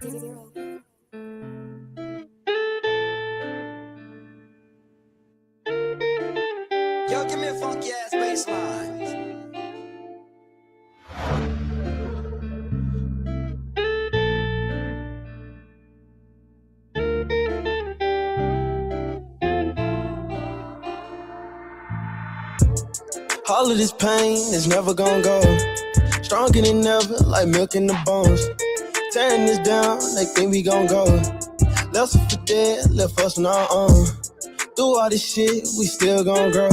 Yo, give me a funky ass bass line. All of this pain is never gonna go. Stronger than ever, like milk in the bones. Tearing this down, they think we gon' go. Left us for dead, left us on our own. Through all this shit, we still gon' grow.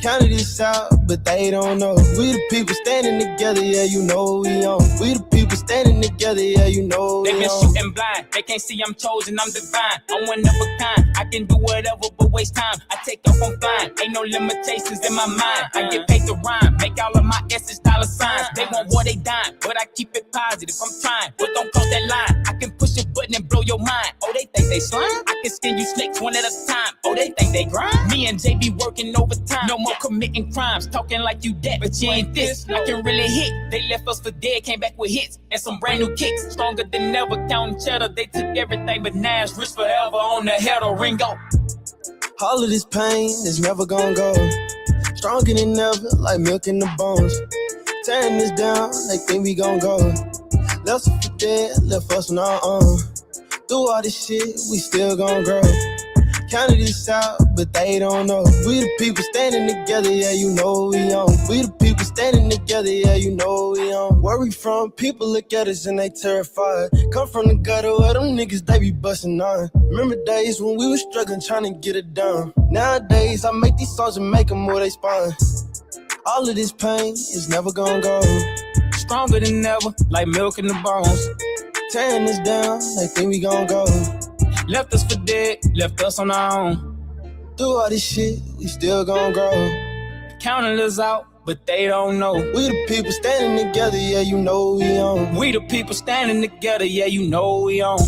Counted this out, but they don't know. We the people standing together, yeah, you know we on. We the people standing together, yeah, you know we on. They been shooting blind, they can't see I'm chosen, I'm divine. I'm one of a kind, I can do whatever but waste time. I take off, I'm fine, ain't no limitations in my mind. I get paid to rhyme, make all of my S's dollar signs. They want war, they dime, but I keep it positive, I'm trying. But don't cross that line, I can push a button and blow your mind. Oh, they think they slime? I can skin you snakes one at a time. Oh, they think they grind? Me and JB working overtime, no more committing crimes, talking like you dead, but you ain't this. I can really hit, they left us for dead, came back with hits and some brand new kicks. Stronger than ever, counting cheddar, they took everything but now it's rich forever on the head of Ringo. All of this pain is never gonna go. Stronger than ever, like milk in the bones. Tearing this down, they think we gon' go. Left us for dead, left us on our own. Through all this shit, we still gon' grow. Counted this out, but they don't know. We the people standing together, yeah, you know we on. We the people standing together, yeah, you know we on. Where we from, people look at us and they terrified. Come from the gutter where them niggas, they be busting on. Remember days when we was struggling trying to get it done. Nowadays, I make these songs and make them more they spawn. All of this pain is never gonna go. Stronger than ever, like milk in the bones. Tearing this down, they think we gon' go. Left us for dead, left us on our own. Through all this shit, we still gon' grow. Counting us out, but they don't know. We the people standing together, yeah, you know we on. We the people standing together, yeah, you know we on.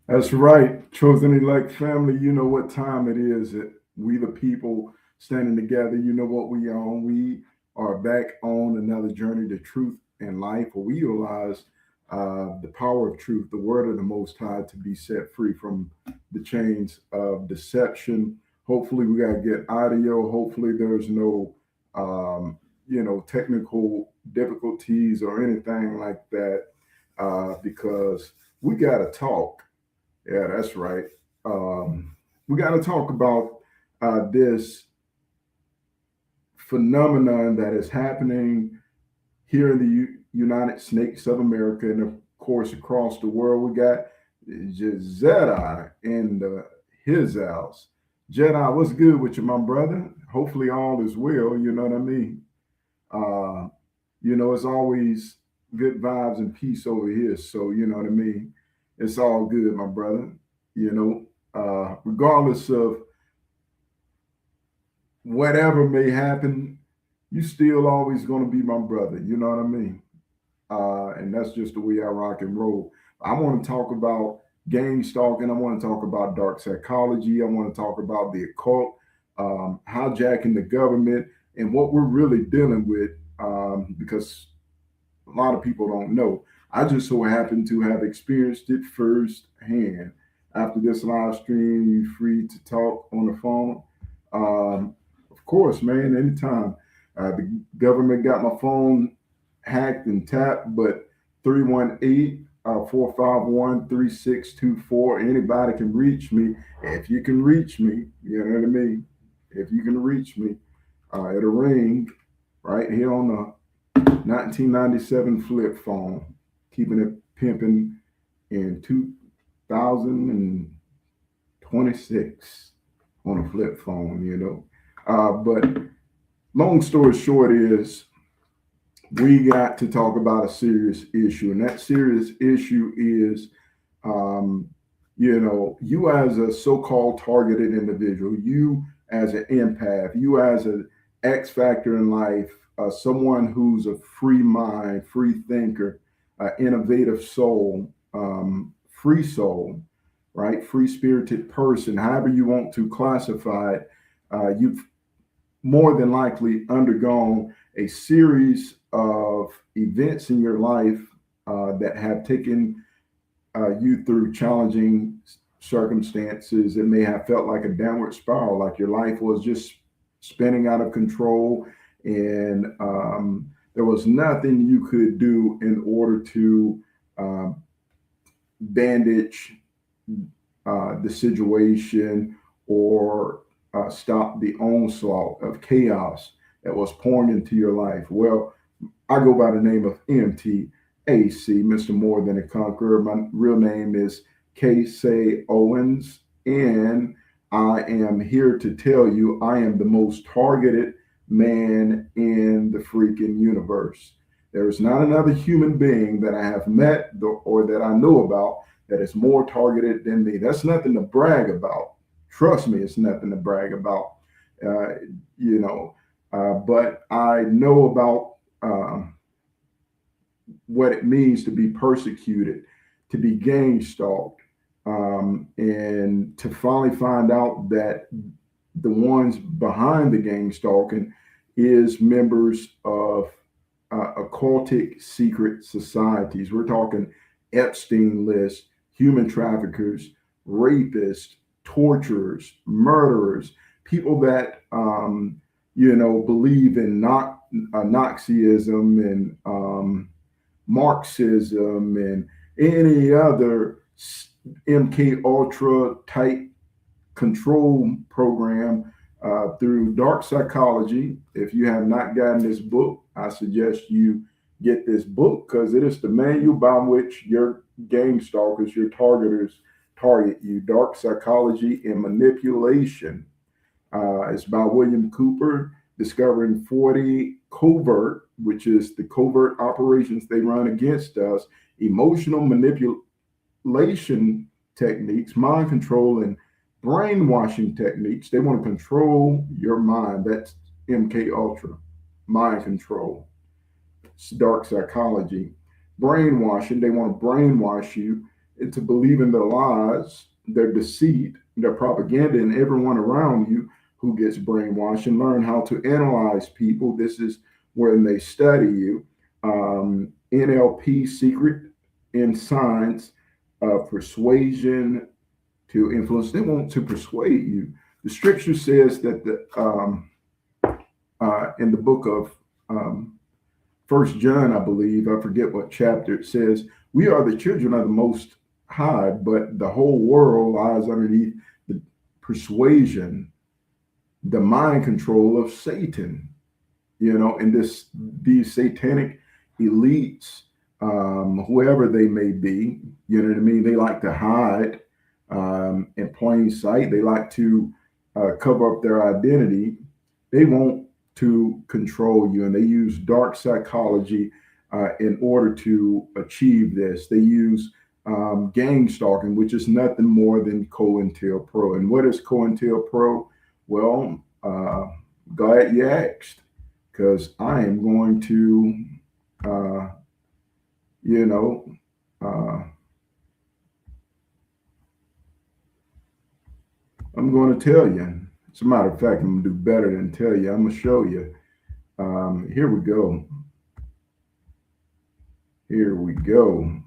That's right, chosen elect family. You know what time it is. We the people standing together. You know what we on. We are back on another journey to truth and life, where we utilize the power of truth, the word of the Most High, to be set free from the chains of deception. Hopefully, we got good audio. Hopefully, there's no technical difficulties or anything like that, because we got to talk. Yeah, that's right. We got to talk about this phenomenon that is happening here in the United States of America, and of course across the world. We got Jedi and his house. Jedi, what's good with you, my brother? Hopefully all is well. You know what I mean? It's always good vibes and peace over here. So you know what I mean? It's all good, my brother. Regardless of whatever may happen, you still always going to be my brother. You know what I mean? And that's just the way I rock and roll. I want to talk about Gangstalking. I want to talk about dark psychology. I want to talk about the occult, hijacking the government, and what we're really dealing with, because a lot of people don't know. I just so happen to have experienced it firsthand. After this live stream, you're free to talk on the phone. Of course, man, anytime. The government got my phone hacked and tapped, but 318-451-3624. Anybody can reach me. If you can reach me, you know what I mean? If you can reach me, it'll ring right here on the 1997 flip phone. Keeping it pimping in 2026 on a flip phone, But long story short is we got to talk about a serious issue. And that serious issue is, you as a so-called targeted individual, you as an empath, you as an X factor in life, someone who's a free mind, free thinker, innovative soul, free soul, right? Free-spirited person, however you want to classify it. You've more than likely undergone a series of events in your life that have taken you through challenging circumstances. It may have felt like a downward spiral, like your life was just spinning out of control, and there was nothing you could do in order to bandage the situation or stop the onslaught of chaos that was pouring into your life. Well, I go by the name of MTAC, Mr. More Than a Conqueror. My real name is K. Owens, and I am here to tell you I am the most targeted man in the freaking universe. There is not another human being that I have met or that I know about that is more targeted than me. That's nothing to brag about. Trust me, it's nothing to brag about. But I know about what it means to be persecuted, to be gang stalked, and to finally find out that the ones behind the gang stalking is members of occultic secret societies. We're talking Epstein list, human traffickers, rapists, torturers, murderers, people that believe in Nazism and Marxism and any other MK Ultra type control program through dark psychology. If you have not gotten this book, I suggest you get this book, because it is the manual by which your gang stalkers, your targeters, target you. Dark Psychology and Manipulation. It's by William Cooper, discovering 40 covert, which is the covert operations they run against us, emotional manipulation techniques, mind control, and brainwashing techniques. They want to control your mind. That's MK Ultra, mind control. It's dark psychology. Brainwashing, they want to brainwash you into believing their lies, their deceit, their propaganda, and everyone around you who gets brainwashed, and learn how to analyze people. This is when they study you. NLP, secret in science of persuasion to influence. They want to persuade you. The scripture says that in the book of 1 John, I believe, I forget what chapter, it says, we are the children of the Most High, but the whole world lies underneath the persuasion, the mind control of Satan. And these satanic elites, whoever they may be, you know what I mean? They like to hide in plain sight. They like to cover up their identity. They want to control you, and they use dark psychology in order to achieve this. They use gang stalking, which is nothing more than COINTELPRO. And what is COINTELPRO? Well, glad you asked, because I am going to, I'm going to tell you. As a matter of fact, I'm going to do better than tell you. I'm going to show you. Here we go. Here we go.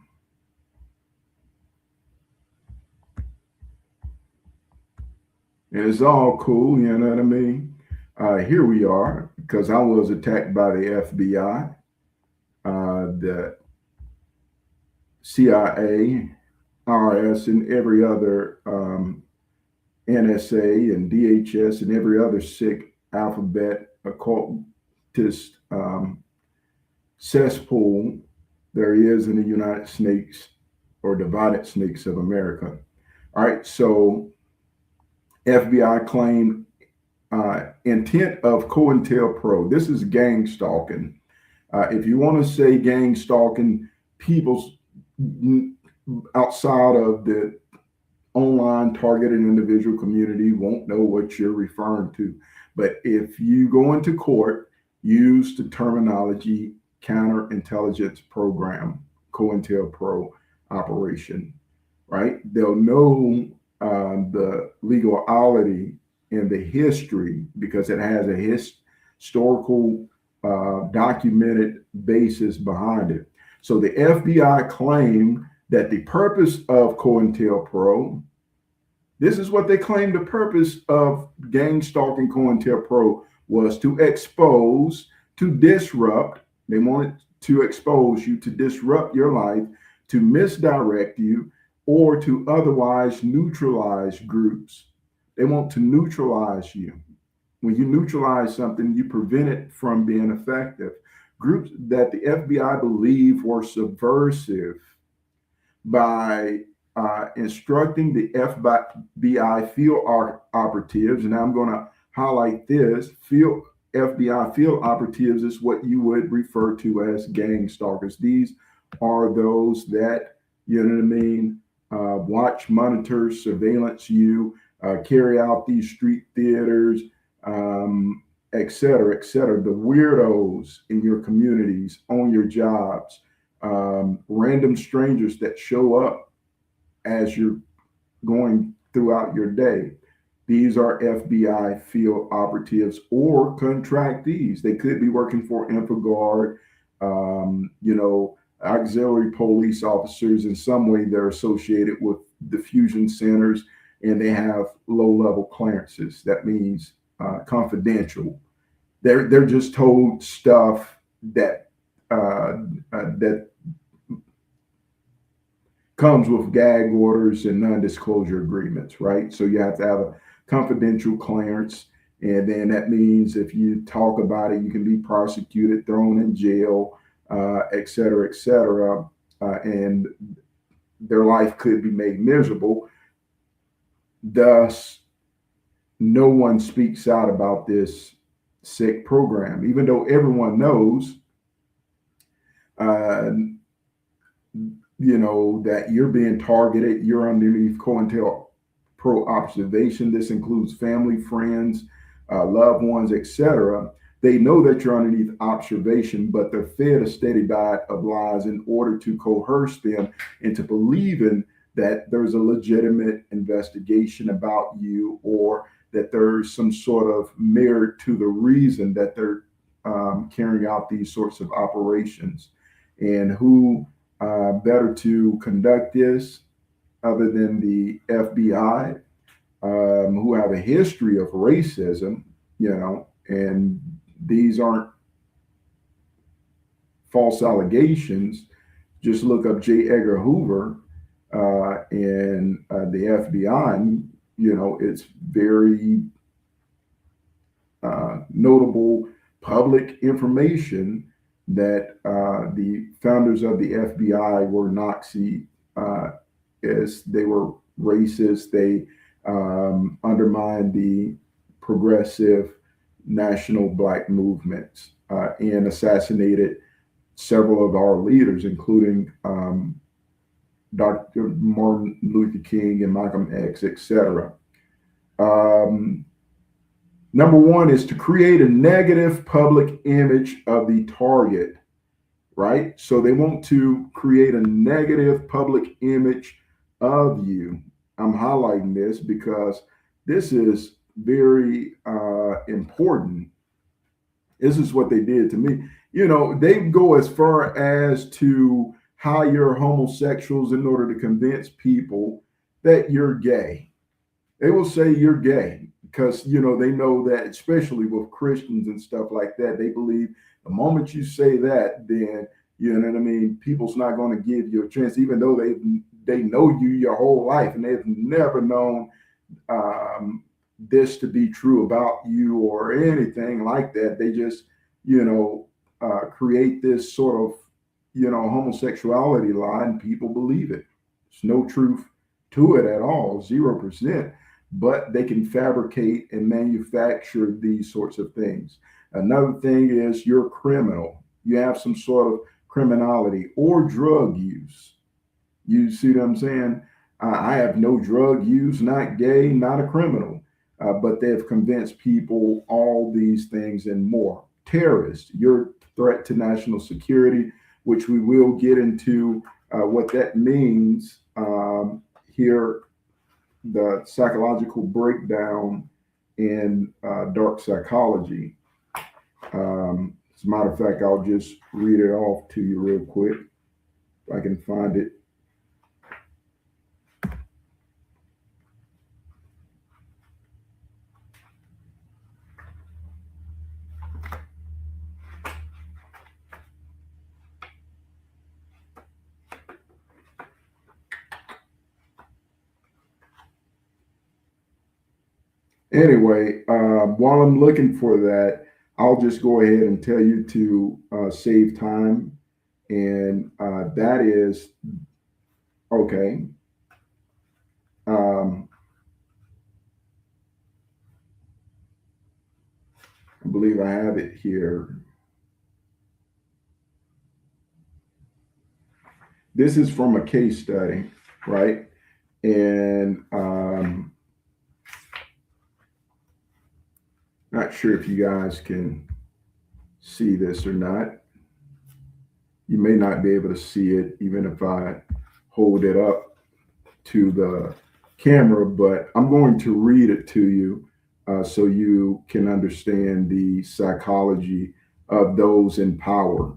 And it's all cool, you know what I mean? Here we are, because I was attacked by the FBI, the CIA, RS, and every other NSA and DHS and every other sick alphabet occultist cesspool there is in the United States, or divided snakes of America. All right, so FBI claimed intent of COINTELPRO. This is gang stalking. If you want to say gang stalking, people outside of the online targeted individual community won't know what you're referring to. But if you go into court, use the terminology counterintelligence program, COINTELPRO operation, right? They'll know the legality and the history because it has a historical documented basis behind it. So the FBI claimed that the purpose of COINTELPRO, this is what they claimed the purpose of gang stalking COINTELPRO was: to expose, to disrupt. They wanted to expose you, to disrupt your life, to misdirect you, or to otherwise neutralize groups. They want to neutralize you. When you neutralize something, you prevent it from being effective. Groups that the FBI believed were subversive by instructing the FBI field operatives, and I'm going to highlight this: FBI field operatives is what you would refer to as gang stalkers. These are those that, you know what I mean, watch, monitor, surveillance you, carry out these street theaters, et cetera, et cetera. The weirdos in your communities, on your jobs, random strangers that show up as you're going throughout your day. These are FBI field operatives or contractees. They could be working for InfoGuard, auxiliary police officers. In some way, they're associated with diffusion centers, and they have low-level clearances. That means confidential. They're just told stuff that that comes with gag orders and non-disclosure agreements, right? So you have to have a confidential clearance, and then that means if you talk about it, you can be prosecuted, thrown in jail, et cetera, and their life could be made miserable. Thus, no one speaks out about this sick program, even though everyone knows, that you're being targeted. You're underneath COINTELPRO observation. This includes family, friends, loved ones, etc. They know that you're underneath observation, but they're fed a steady diet of lies in order to coerce them into believing that there's a legitimate investigation about you, or that there's some sort of merit to the reason that they're carrying out these sorts of operations. And who better to conduct this other than the FBI, who have a history of racism, and these aren't false allegations. Just look up J. Edgar Hoover and the FBI, and, it's very notable public information that the founders of the FBI were Nazi, as they were racist. They undermined the progressive national Black movements and assassinated several of our leaders, including Dr. Martin Luther King and Malcolm X, etc. Number one is to create a negative public image of the target, right? So they want to create a negative public image of you. I'm highlighting this because this is very important. This is what they did to me. They go as far as to hire homosexuals in order to convince people that you're gay. They will say you're gay because, they know that, especially with Christians and stuff like that, they believe the moment you say that, then, people's not going to give you a chance, even though they know you your whole life and they've never known this to be true about you or anything like that. They just, create this sort of, homosexuality lie, and people believe it. There's no truth to it at all, 0%, but they can fabricate and manufacture these sorts of things. Another thing is you're a criminal. You have some sort of criminality or drug use. You see what I'm saying? I have no drug use, not gay, not a criminal, but they've convinced people all these things and more. Terrorist, you're a threat to national security, which we will get into what that means hear the psychological breakdown in dark psychology. As a matter of fact, I'll just read it off to you real quick if I can find it. Anyway, while I'm looking for that, I'll just go ahead and tell you to save time. And that is, okay. I believe I have it here. This is from a case study, right? And not sure if you guys can see this or not. You may not be able to see it even if I hold it up to the camera, but I'm going to read it to you so you can understand the psychology of those in power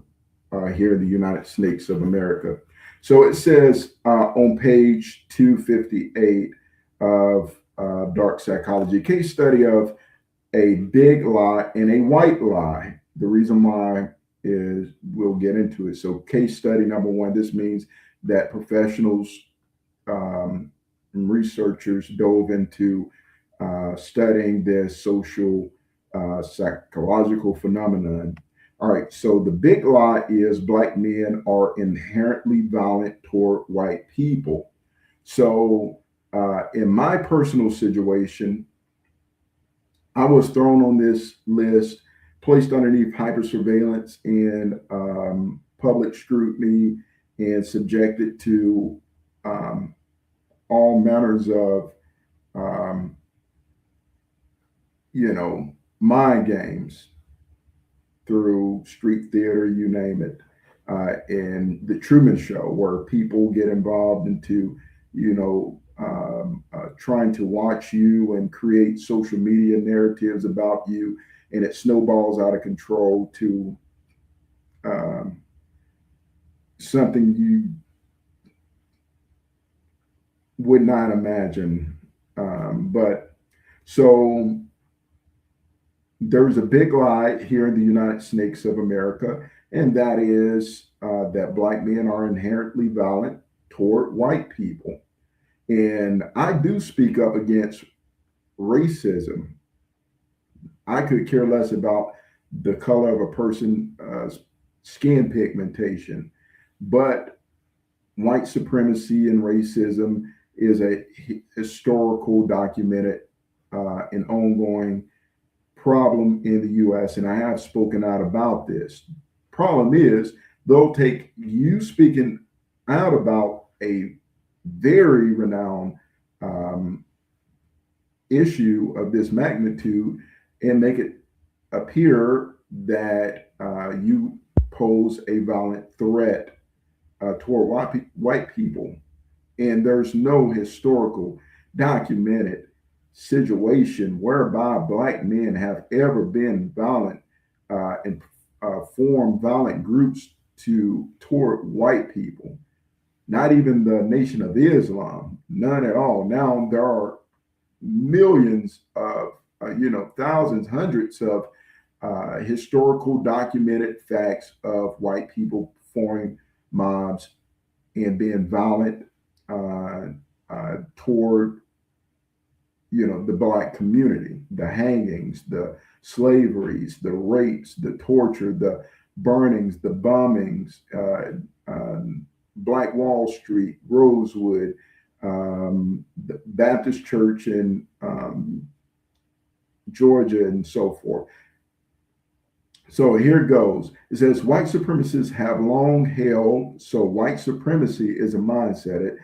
here in the United States of America. So it says on page 258 of Dark Psychology, case study of a big lie and a white lie. The reason why is we'll get into it. So case study number one, this means that professionals and researchers dove into studying this social psychological phenomenon. All right, so the big lie is black men are inherently violent toward white people. So in my personal situation, I was thrown on this list, placed underneath hypersurveillance and public scrutiny, and subjected to all manners of, mind games through street theater, you name it, and the Truman Show, where people get involved into, trying to watch you and create social media narratives about you, and it snowballs out of control to something you would not imagine. But so there's a big lie here in the United States of America, and that is that black men are inherently violent toward white people. And I do speak up against racism. I could care less about the color of a person's skin pigmentation, but white supremacy and racism is a historical, documented, and ongoing problem in the U.S., and I have spoken out about this. Problem is, they'll take you speaking out about a very renowned issue of this magnitude and make it appear that you pose a violent threat toward white people. And there's no historical documented situation whereby black men have ever been violent and formed violent groups toward white people. Not even the Nation of Islam, none at all. Now there are millions of, thousands, hundreds of historical documented facts of white people forming mobs and being violent toward, the black community, the hangings, the slaveries, the rapes, the torture, the burnings, the bombings, Black Wall Street, Rosewood, the Baptist Church in Georgia, and so forth. So here it goes. It says white supremacists have long held, so white supremacy is a mindset. It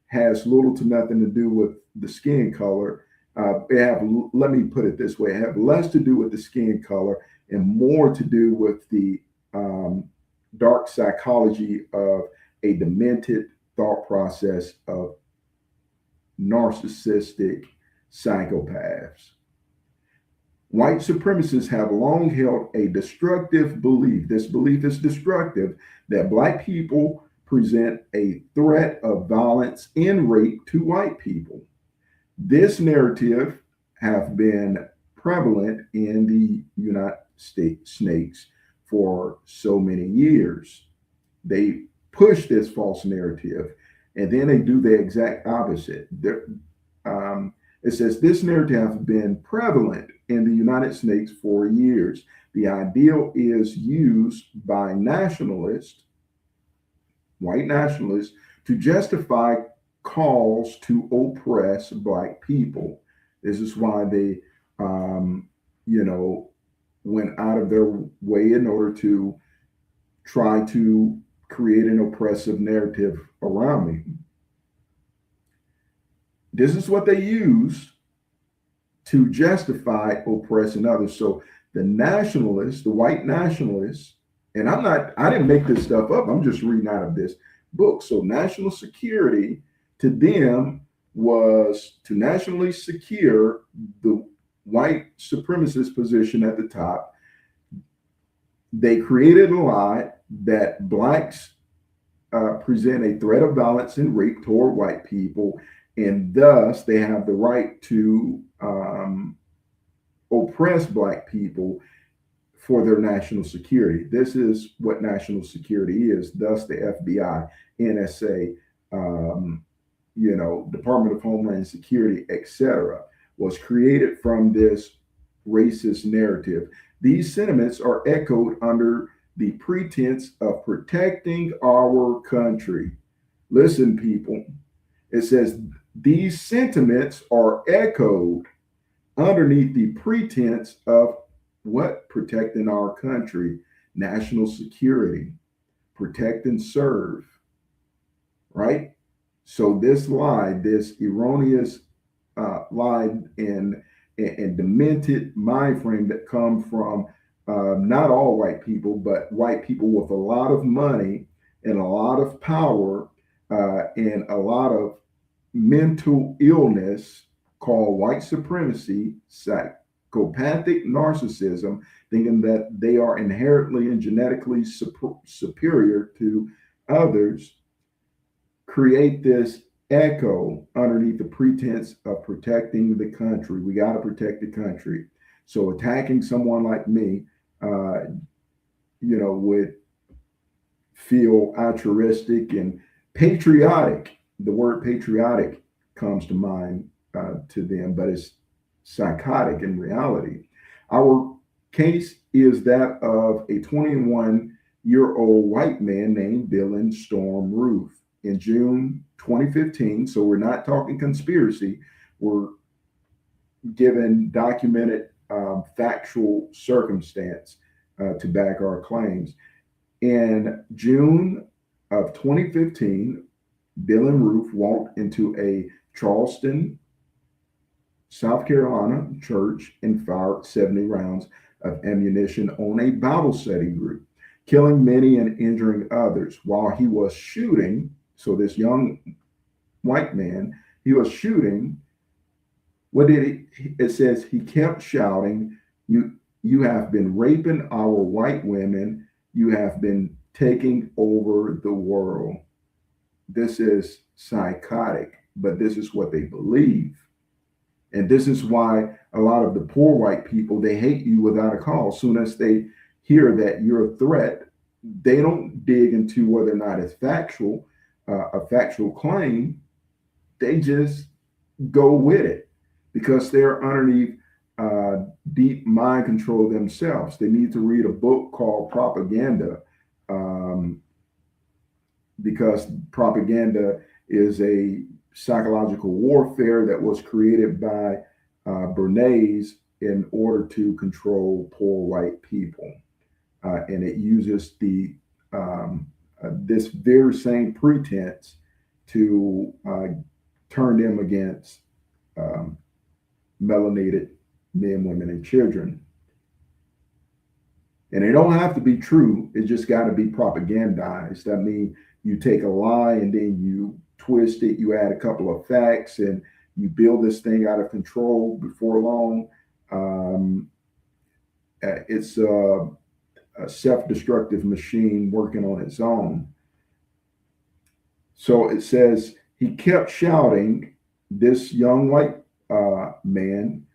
has little to nothing to do with the skin color. Let me put it this way, it have less to do with the skin color and more to do with the dark psychology of a demented thought process of narcissistic psychopaths. White supremacists have long held a destructive belief. This belief is destructive, that Black people present a threat of violence and rape to white people. This narrative have been prevalent in the United States snakes for so many years. They push this false narrative, and then they do the exact opposite. It says this narrative has been prevalent in the United States for years. The ideal is used by nationalists, white nationalists, to justify calls to oppress Black people. This is why they, went out of their way in order to try to create an oppressive narrative around me. This is what they use to justify oppressing others. So the nationalists, the white nationalists, and I didn't make this stuff up. I'm just reading out of this book. So national security to them was to nationally secure the white supremacist position at the top. They created a lie that Blacks present a threat of violence and rape toward white people, and thus they have the right to oppress Black people for their national security. This is what national security is. Thus, the FBI, NSA, Department of Homeland Security, etc., was created from this racist narrative. These sentiments are echoed under the pretense of protecting our country. Listen, people, it says these sentiments are echoed underneath the pretense of what? Protecting our country, national security, protect and serve, right? So this lie, this erroneous lie and demented mind frame that come from not all white people, but white people with a lot of money and a lot of power and a lot of mental illness called white supremacy, psychopathic narcissism, thinking that they are inherently and genetically superior to others, create this echo underneath the pretense of protecting the country. We got to protect the country. So attacking someone like me, would feel altruistic and patriotic. The word patriotic comes to mind to them, but it's psychotic in reality. Our case is that of a 21-year-old white man named Dylan Storm Roof. In June 2015, so we're not talking conspiracy, we're given documented factual circumstance to back our claims. In June of 2015, Dylan Roof walked into a Charleston, South Carolina church and fired 70 rounds of ammunition on a Bible study group, killing many and injuring others. While he was shooting, so this young white man, he was shooting. What did he? It says he kept shouting, you have been raping our white women. You have been taking over the world. This is psychotic, but this is what they believe. And this is why a lot of the poor white people, they hate you without a cause. Soon as they hear that you're a threat, they don't dig into whether or not it's factual, a factual claim. They just go with it because they're underneath deep mind control themselves. They need to read a book called Propaganda, because propaganda is a psychological warfare that was created by Bernays in order to control poor white people. And it uses the this very same pretense to turn them against melanated men, women, and children. And it don't have to be true. It just got to be propagandized. I mean, you take a lie and then you twist it, you add a couple of facts, and you build this thing out of control before long. It's a self-destructive machine working on its own. So it says he kept shouting, this young white man,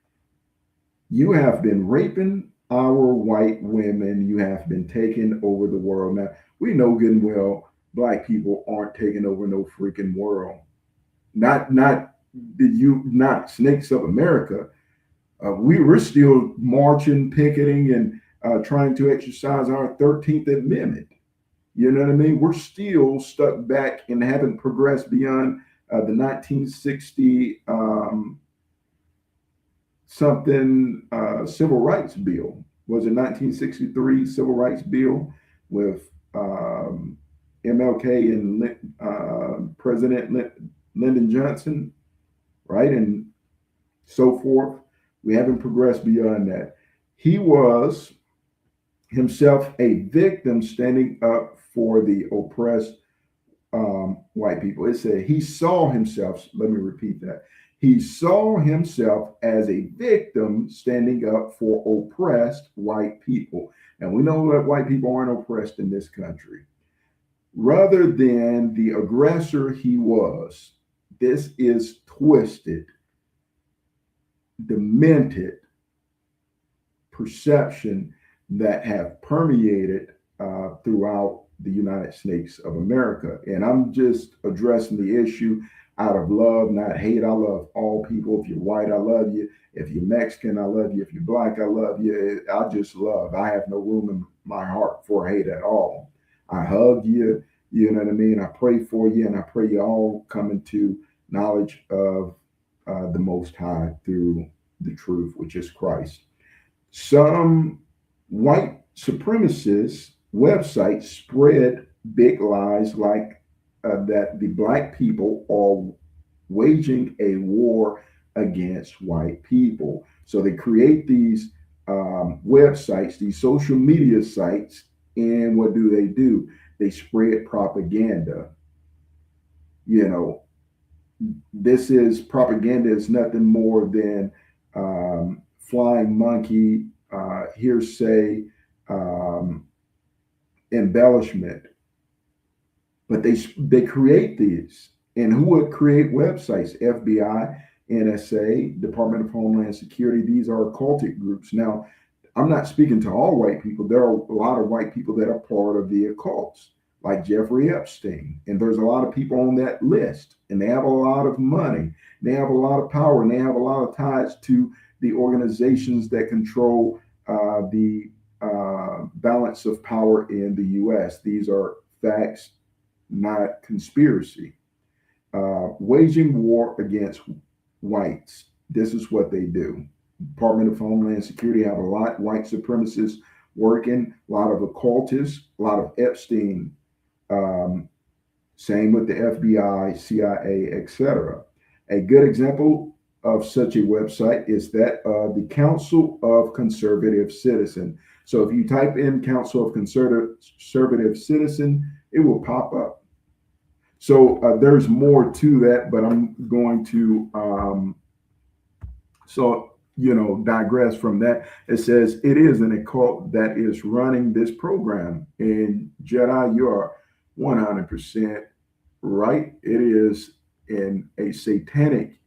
you have been raping our white women. You have been taking over the world. Now, we know good and well black people aren't taking over no freaking world. Not snakes of America. We're still marching, picketing, and trying to exercise our 13th Amendment. You know what I mean? We're still stuck back and haven't progressed beyond the 1960 civil rights bill. Was it 1963 civil rights bill with MLK and President Lyndon Johnson, right? And so forth. We haven't progressed beyond that. He was himself a victim standing up for the oppressed white people. It said he saw himself, let me repeat that. He saw himself as a victim standing up for oppressed white people. And we know that white people aren't oppressed in this country. Rather than the aggressor he was, this is twisted, demented perception that have permeated throughout the United States of America. And I'm just addressing the issue out of love, not hate. I love all people. If you're white, I love you. If you're Mexican, I love you. If you're black, I love you. I just love. I have no room in my heart for hate at all. I hug you, you know what I mean? I pray for you, and I pray you all come into knowledge of the Most High through the truth, which is Christ. Some white supremacist websites spread big lies like that the black people are waging a war against white people. So they create these websites, these social media sites, and what do? They spread propaganda. You know, this is propaganda is nothing more than flying monkey, hearsay, embellishment. But they create these. And who would create websites? FBI, NSA, Department of Homeland Security. These are occultic groups. Now, I'm not speaking to all white people. There are a lot of white people that are part of the occults, like Jeffrey Epstein. And there's a lot of people on that list. And they have a lot of money. They have a lot of power. And they have a lot of ties to the organizations that control the balance of power in the U.S. These are facts, not conspiracy. Waging war against whites. This is what they do. Department of Homeland Security have a lot of white supremacists working, a lot of occultists, a lot of Epstein. Same with the FBI, CIA, etc. A good example of such a website is that of the Council of Conservative Citizen. So if you type in Council of Conservative Citizen, it will pop up. So there's more to that, but I'm going to digress from that. It says it is an occult that is running this program. And Jedi, you are 100% right. It is in a satanic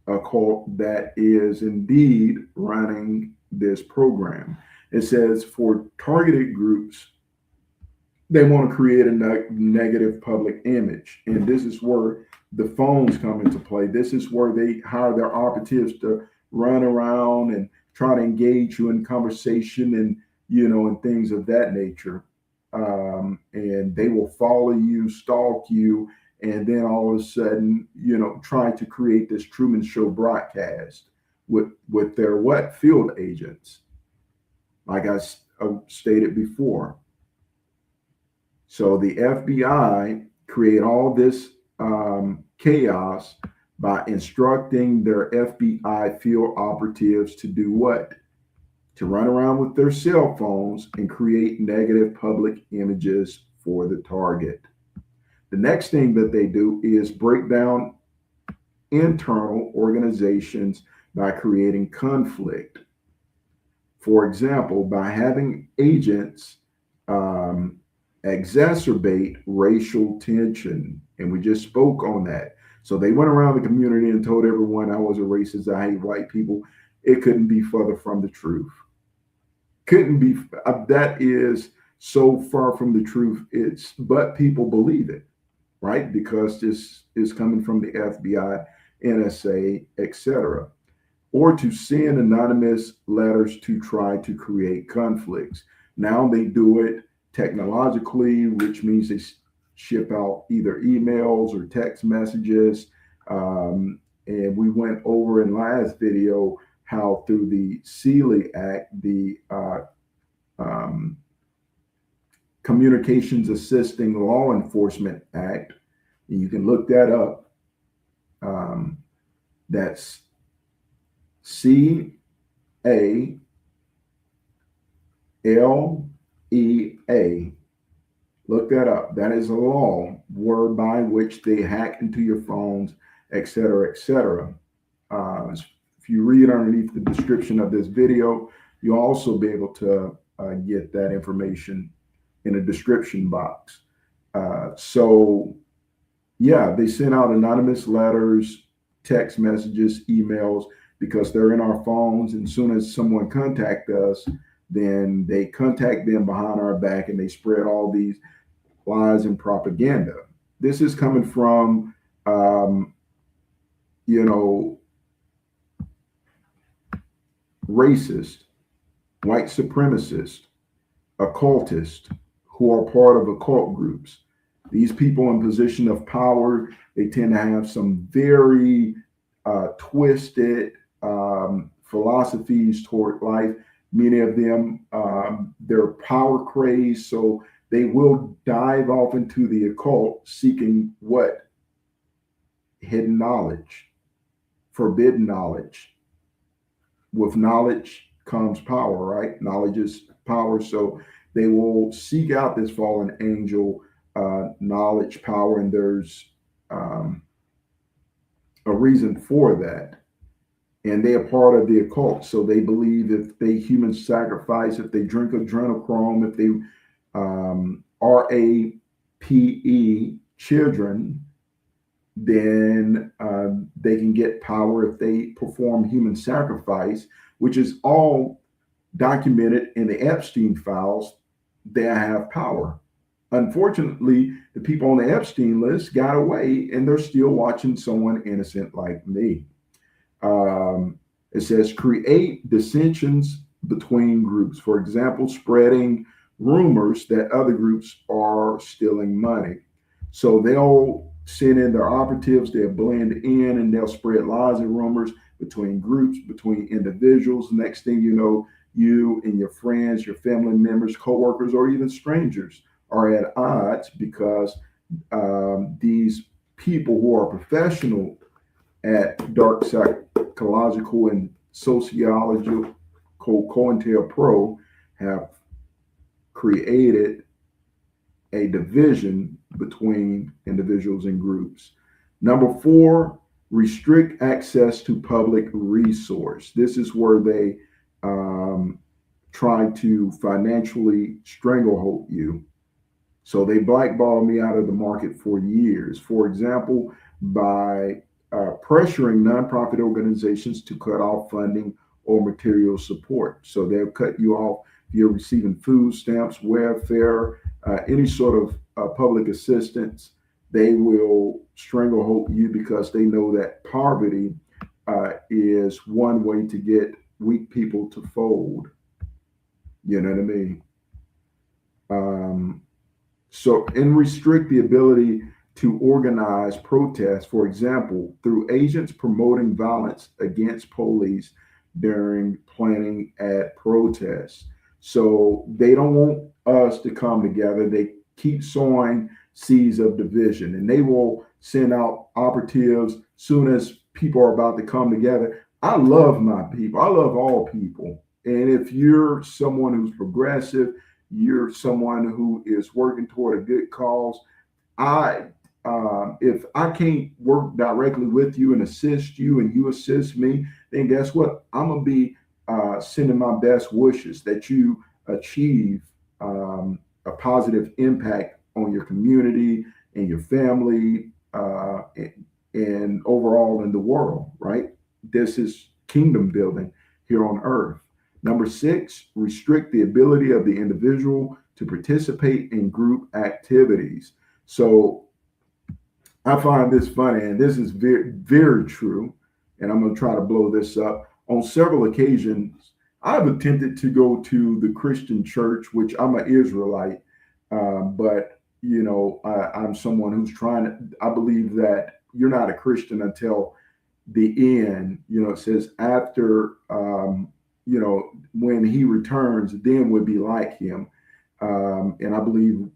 occult that is indeed running this program. It says for targeted groups, they want to create a negative public image. And this is where the phones come into play. This is where they hire their operatives to run around and try to engage you in conversation and, and things of that nature. And they will follow you, stalk you, and then all of a sudden, try to create this Truman Show broadcast with their field agents, like I stated before. So the FBI create all this chaos by instructing their FBI field operatives to do what? To run around with their cell phones and create negative public images for the target. The next thing that they do is break down internal organizations by creating conflict. For example, by having agents exacerbate racial tension. And we just spoke on that. So they went around the community and told everyone I was a racist, I hate white people. It couldn't be further from the truth. Couldn't be. That is so far from the truth. But people believe it, right? Because this is coming from the FBI, NSA, etc. Or to send anonymous letters to try to create conflicts. Now they do it technologically, which means they ship out either emails or text messages. And we went over in last video how through the CALEA Act, the Communications Assisting Law Enforcement Act, and you can look that up. That's CALEA. Look that up. That is a law whereby which they hack into your phones, et cetera, et cetera. If you read underneath the description of this video, you'll also be able to get that information in a description box. So yeah, they send out anonymous letters, text messages, emails, because they're in our phones. And as soon as someone contacts us, then they contact them behind our back and they spread all these lies and propaganda. This is coming from, racist, white supremacist, occultists who are part of occult groups. These people in position of power, they tend to have some very twisted philosophies toward life. Many of them, they're power crazed, so they will dive off into the occult seeking what? Hidden knowledge, forbidden knowledge. With knowledge comes power, right? Knowledge is power. So they will seek out this fallen angel, knowledge, power, and there's a reason for that. And they are part of the occult. So they believe if they human sacrifice, if they drink adrenochrome, if they RAPE children, then they can get power if they perform human sacrifice, which is all documented in the Epstein files. They have power. Unfortunately, the people on the Epstein list got away and they're still watching someone innocent like me. It says create dissensions between groups. For example, spreading rumors that other groups are stealing money. So they'll send in their operatives, they'll blend in and they'll spread lies and rumors between groups, between individuals. Next thing you know, you and your friends, your family members, coworkers, or even strangers are at odds because these people who are professional at dark psychological and sociological COINTELPRO have created a division between individuals and groups. Number 4, restrict access to public resource. This is where they try to financially stranglehold you. So they blackballed me out of the market for years. For example, by pressuring nonprofit organizations to cut off funding or material support. So they'll cut you off if you're receiving food stamps, welfare, any sort of public assistance. They will stranglehold you because they know that poverty is one way to get weak people to fold. You know what I mean? And restrict the ability to organize protests, for example, through agents promoting violence against police during planning at protests. So they don't want us to come together. They keep sowing seeds of division, and they will send out operatives soon as people are about to come together. I love my people. I love all people. And if you're someone who's progressive, you're someone who is working toward a good cause, if I can't work directly with you and assist you and you assist me, then guess what? I'm going to be sending my best wishes that you achieve a positive impact on your community and your family and overall in the world, right? This is kingdom building here on earth. Number 6, restrict the ability of the individual to participate in group activities. So I find this funny, and this is very, very true. And I'm going to try to blow this up. On several occasions, I've attempted to go to the Christian church, which I'm an Israelite, but I'm someone who's trying to. I believe that you're not a Christian until the end. It says after, when he returns, then we'll be like him. And I believe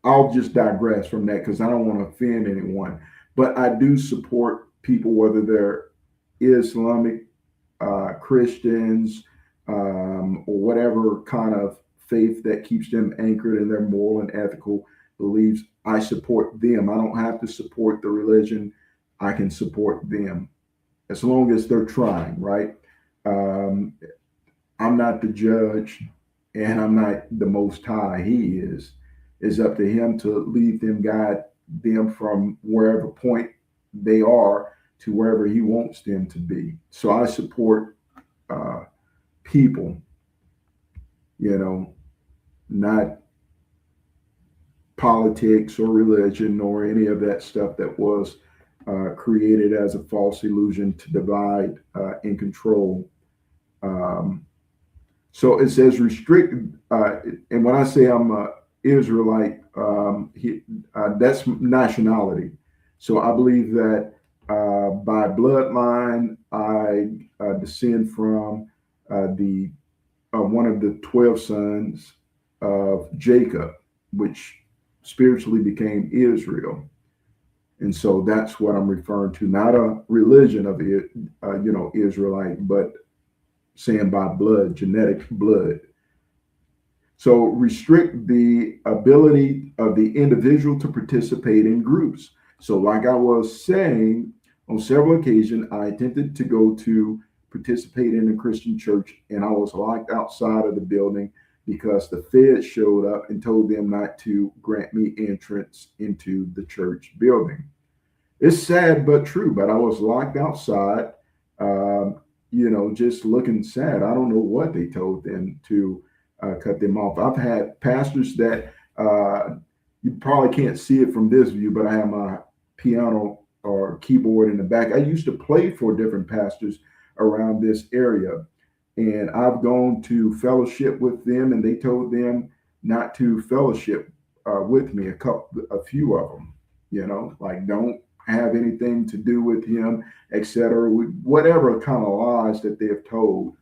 I'll just digress from that because I don't want to offend anyone. But I do support people, whether they're Islamic Christians or whatever kind of faith that keeps them anchored in their moral and ethical beliefs. I support them. I don't have to support the religion. I can support them as long as they're trying, right? I'm not the judge and I'm not the Most High. He is. It's up to him to lead them, guide them from wherever point they are to wherever he wants them to be. So I support people, not politics or religion or any of that stuff that was created as a false illusion to divide and control. So it says restrict, and when I say I'm a Israelite, that's nationality. So I believe that by bloodline, I descend from the one of the 12 sons of Jacob, which spiritually became Israel. And so that's what I'm referring to, not a religion of Israelite, but saying by blood, genetic blood. So restrict the ability of the individual to participate in groups. So like I was saying, on several occasions, I attempted to go to participate in a Christian church, and I was locked outside of the building because the feds showed up and told them not to grant me entrance into the church building. It's sad but true, but I was locked outside, just looking sad. I don't know what they told them to cut them off. I've had pastors that you probably can't see it from this view, but I have my piano or keyboard in the back. I used to play for different pastors around this area, and I've gone to fellowship with them, and they told them not to fellowship with me. A few of them, like don't have anything to do with him, etc. Whatever kind of lies that they've told.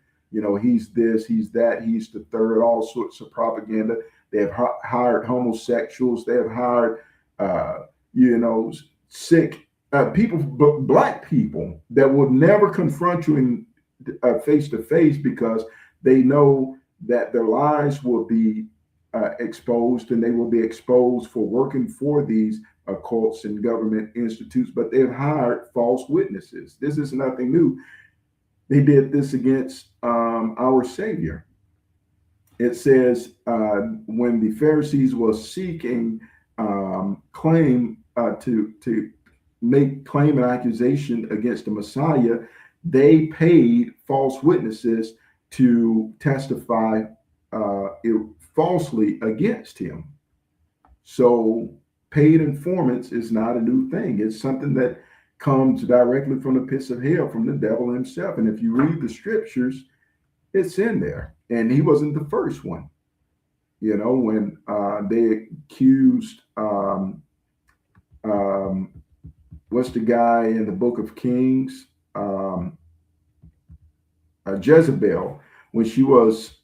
He's this, he's that, he's the third, all sorts of propaganda. They have hired homosexuals. They have hired, sick people, black people that will never confront you in face to face because they know that their lives will be exposed, and they will be exposed for working for these occults and government institutes. But they've hired false witnesses. This is nothing new. They did this against our Savior. It says when the Pharisees were seeking claim to make claim and accusation against the Messiah, they paid false witnesses to testify falsely against him. So paid informants is not a new thing. It's something that comes directly from the pits of hell, from the devil himself. And if you read the scriptures, it's in there. And he wasn't the first one. When they accused, what's the guy in the book of Kings? Jezebel, when she was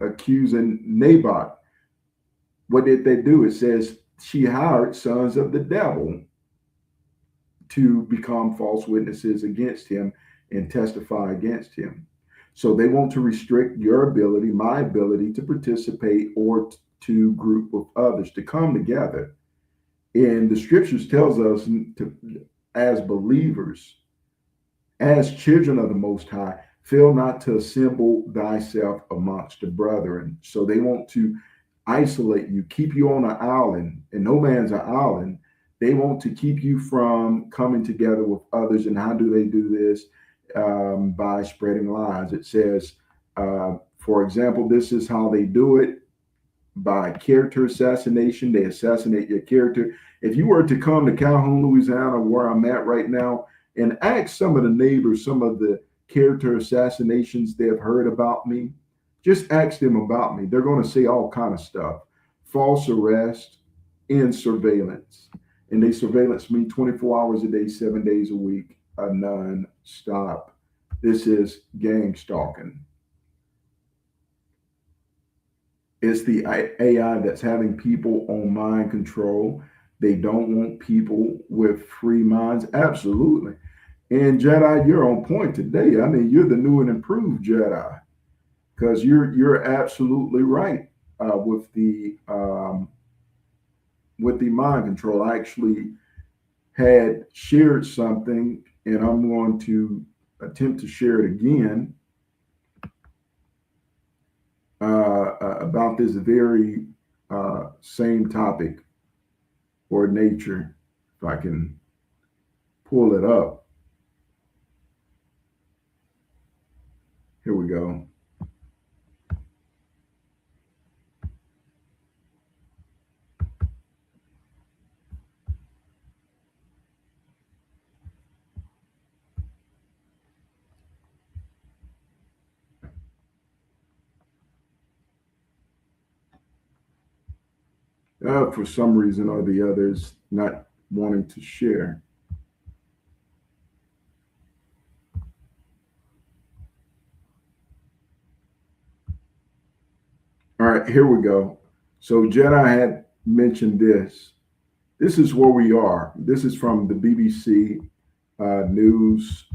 accusing Naboth, what did they do? It says she hired sons of the devil to become false witnesses against him and testify against him. So they want to restrict your ability, my ability to participate or to group with others, to come together. And the scriptures tells us as believers, as children of the Most High, fail not to assemble thyself amongst the brethren. So they want to isolate you, keep you on an island, and no man's an island. They want to keep you from coming together with others. And how do they do this? By spreading lies. It says, for example, this is how they do it: by character assassination. They assassinate your character. If you were to come to Calhoun, Louisiana, where I'm at right now, and ask some of the neighbors some of the character assassinations they've heard about me, just ask them about me. They're going to say all kind of stuff: false arrest and surveillance. And they surveillance me 24 hours a day, 7 days a week, non-stop. This is gang stalking. It's the AI that's having people on mind control. They don't want people with free minds. Absolutely. And Jedi, you're on point today. I mean, you're the new and improved Jedi, because you're absolutely right with the mind control. I actually had shared something, and I'm going to attempt to share it again about this very same topic or nature. If I can pull it up. Here we go. For some reason or the others, not wanting to share. All right, here we go. So Jedi had mentioned this. This is where we are. This is from the BBC news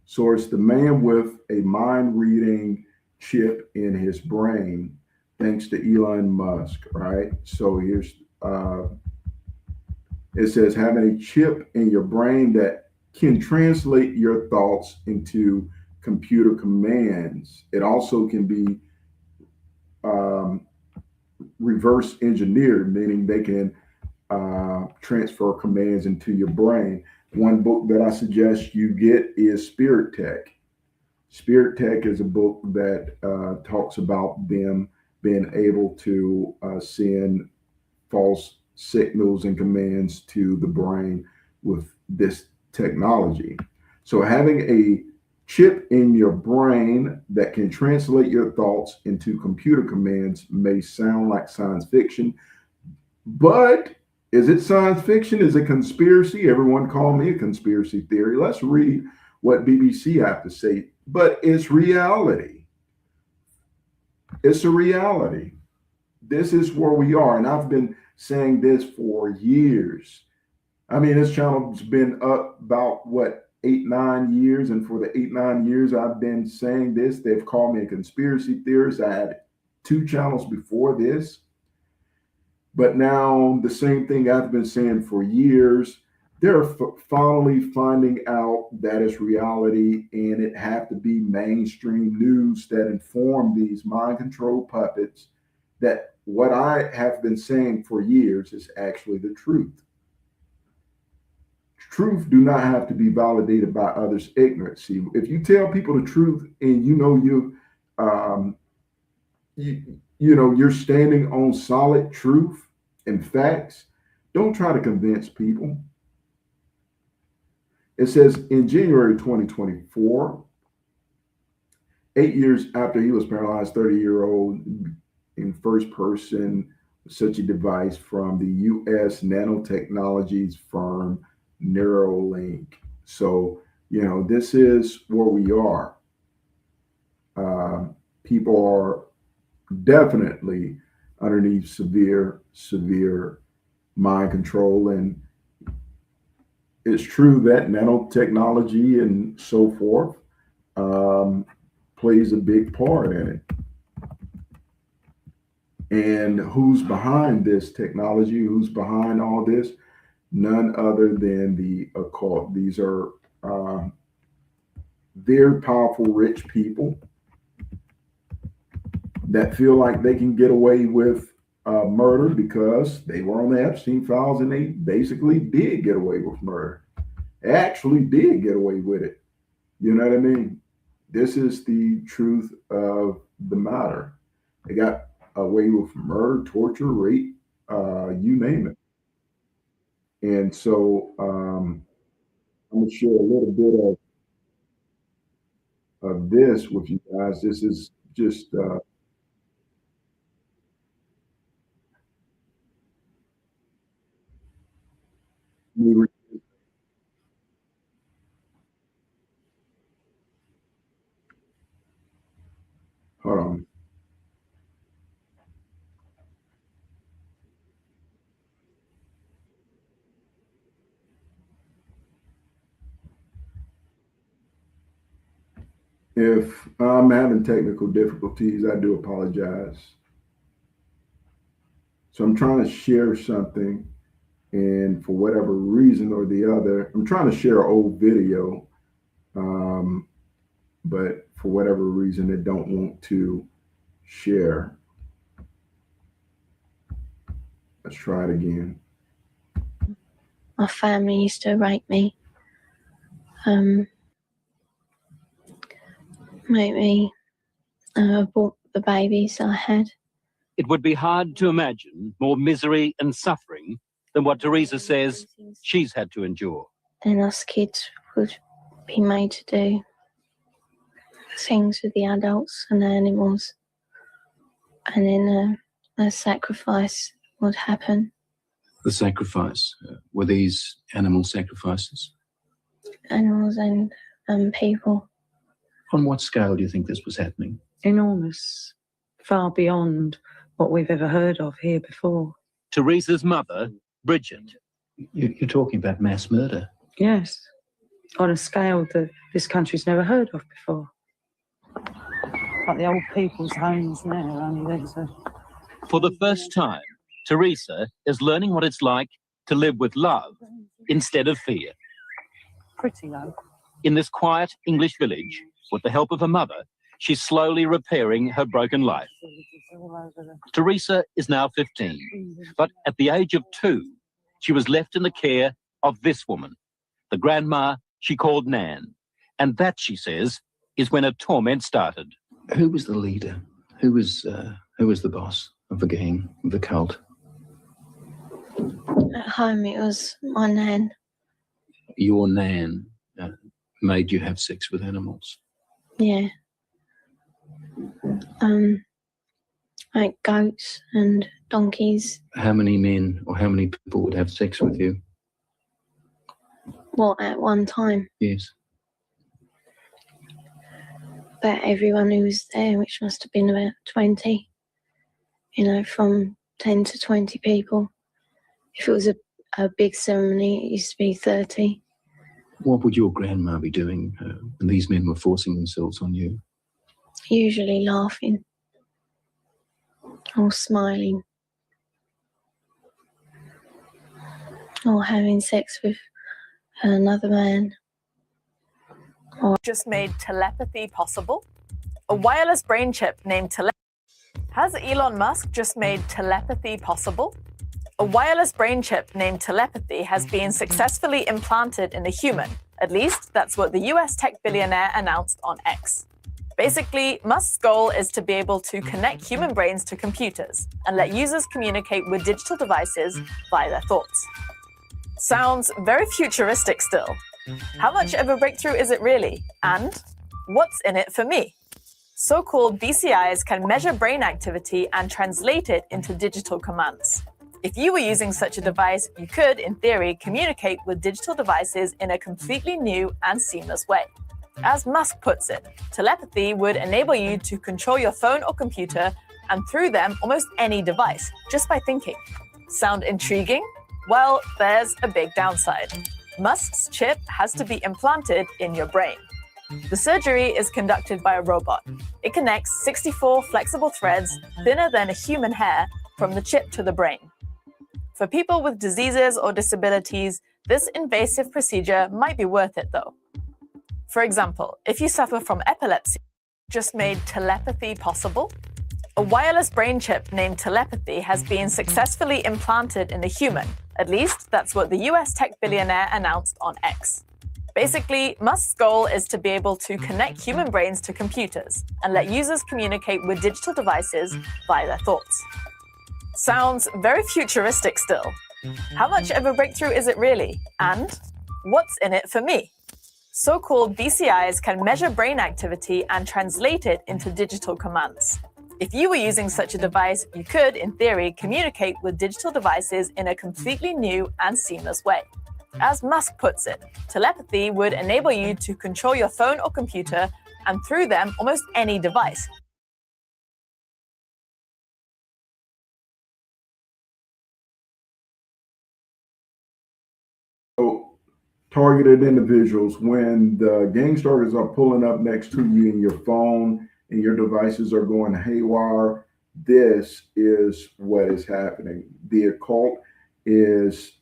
source. The man with a mind-reading chip in his brain, thanks to Elon Musk, right? So here's, it says, having a chip in your brain that can translate your thoughts into computer commands. It also can be reverse engineered, meaning they can transfer commands into your brain. One book that I suggest you get is Spirit Tech. Spirit Tech is a book that talks about them being able to send false signals and commands to the brain with this technology. So having a chip in your brain that can translate your thoughts into computer commands may sound like science fiction, but is it science fiction? Is it conspiracy? Everyone call me a conspiracy theory. Let's read what BBC have to say. But it's reality. It's a reality. This is where we are. And I've been saying this for years. I mean, this channel's been up about, 8-9 years. And for the 8-9 years I've been saying this, they've called me a conspiracy theorist. I had 2 channels before this. But now the same thing I've been saying for years, they're finally finding out that it's reality, and it have to be mainstream news that inform these mind control puppets that what I have been saying for years is actually the truth. Truth do not have to be validated by others' ignorance. See, if you tell people the truth and you're standing on solid truth and facts, don't try to convince people. It says in January 2024, 8 years after he was paralyzed, 30-year-old in first person, such a device from the U.S. nanotechnologies firm Neuralink. So, this is where we are. People are definitely underneath severe mind control. And it's true that nanotechnology and so forth plays a big part in it. And who's behind this technology? Who's behind all this? None other than the occult. These are very powerful, rich people that feel like they can get away with murder because they were on the Epstein files and they basically did get away with murder. They actually did get away with it. You know what I mean? This is the truth of the matter. They got away with murder, torture, rape, you name it. And so I'm going to share a little bit of this with you guys. This is just me. Hold on. If I'm having technical difficulties, I do apologize. So I'm trying to share something, and for whatever reason or the other, I'm trying to share an old video, but for whatever reason, they don't want to share. Let's try it again. My family used to rape me, make me abort the babies I had. It would be hard to imagine more misery and suffering than what Teresa says she's had to endure. And us kids would be made to do things with the adults and the animals, and then a sacrifice would happen. The sacrifice, were these animal sacrifices? Animals and people. On what scale do you think this was happening? Enormous, far beyond what we've ever heard of here before. Teresa's mother, Bridget. You're talking about mass murder. Yes, on a scale that this country's never heard of before. Like the old people's homes now, only there's a... For the first time, Teresa is learning what it's like to live with love instead of fear. Pretty low. In this quiet English village, with the help of her mother, she's slowly repairing her broken life. Teresa is now 15, but at the age of 2, she was left in the care of this woman, the grandma she called Nan. And that, she says, is when her torment started. Who was the leader? Who was the boss of the gang, of the cult? At home it was my nan. Your Nan made you have sex with animals? Yeah. Like goats and donkeys. How many men or how many people would have sex with you? Well, at one time. Yes. But everyone who was there, which must have been about 20, from 10 to 20 people. If it was a big ceremony, it used to be 30. What would your grandma be doing when these men were forcing themselves on you? Usually laughing or smiling or having sex with another man. Just made telepathy possible? A wireless brain chip named telepathy. Has Elon Musk just made telepathy possible? A wireless brain chip named telepathy has been successfully implanted in a human. At least, that's what the US tech billionaire announced on X. Basically, Musk's goal is to be able to connect human brains to computers and let users communicate with digital devices via their thoughts. Sounds very futuristic still. How much of a breakthrough is it really? And what's in it for me? So-called BCIs can measure brain activity and translate it into digital commands. If you were using such a device, you could, in theory, communicate with digital devices in a completely new and seamless way. As Musk puts it, telepathy would enable you to control your phone or computer and through them almost any device, just by thinking. Sound intriguing? Well, there's a big downside. Musk's chip has to be implanted in your brain. The surgery is conducted by a robot. It connects 64 flexible threads, thinner than a human hair, from the chip to the brain. For people with diseases or disabilities, this invasive procedure might be worth it though. For example, if you suffer from epilepsy, just made telepathy possible. A wireless brain chip named telepathy has been successfully implanted in a human. At least, that's what the US tech billionaire announced on X. Basically, Musk's goal is to be able to connect human brains to computers and let users communicate with digital devices via their thoughts. Sounds very futuristic still. How much of a breakthrough is it really? And what's in it for me? So-called BCIs can measure brain activity and translate it into digital commands. If you were using such a device, you could, in theory, communicate with digital devices in a completely new and seamless way. As Musk puts it, telepathy would enable you to control your phone or computer and through them almost any device. So, targeted individuals, when the gangstalkers are pulling up next to you in your phone and your devices are going haywire, this is what is happening. The occult is,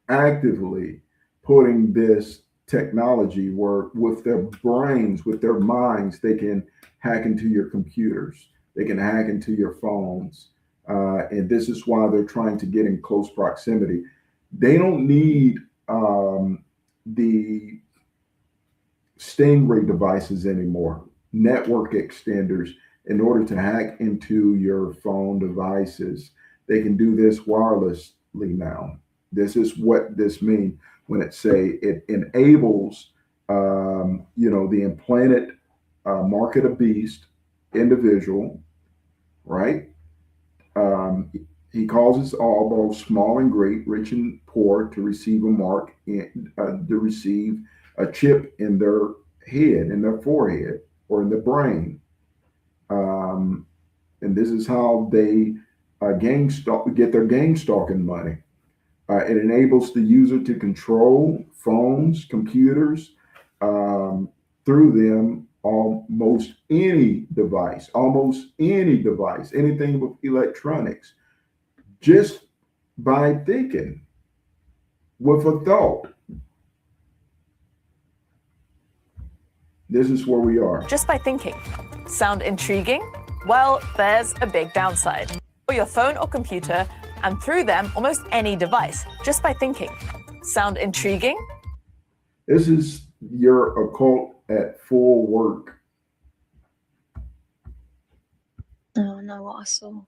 actively putting this technology where with their brains, with their minds, they can hack into your computers, they can hack into your phones. And this is why they're trying to get in close proximity. They don't need the Stingray devices anymore, network extenders, in order to hack into your phone devices. They can do this wirelessly now. This is what this means when it say it enables, the implanted market of beast individual, right? He causes all, both small and great, rich and poor, to receive a mark, to receive a chip in their head, in their forehead, or in the brain. And this is how they get their gang stalking money. It enables the user to control phones, computers, through them, almost any device, anything with electronics, just by thinking with a thought. This is where we are. Just by thinking. Sound intriguing? Well, there's a big downside. For your phone or computer, and through them, almost any device, just by thinking. Sound intriguing? This is your occult at full work. Oh, I know what I saw.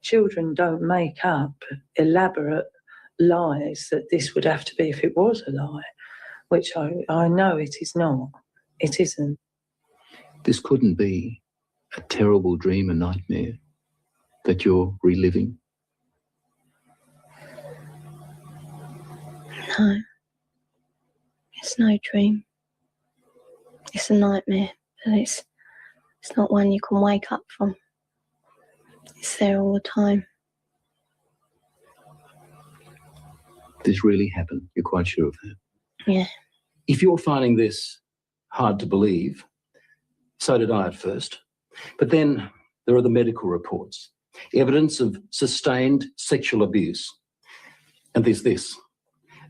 Children don't make up elaborate lies that this would have to be if it was a lie, which I know it is not. It isn't. This couldn't be a terrible dream, a nightmare that you're reliving. No. It's no dream. It's a nightmare, but it's not one you can wake up from. It's there all the time. This really happened. You're quite sure of that? Yeah. If you're finding this hard to believe, so did I at first. But then there are the medical reports, evidence of sustained sexual abuse. And there's this,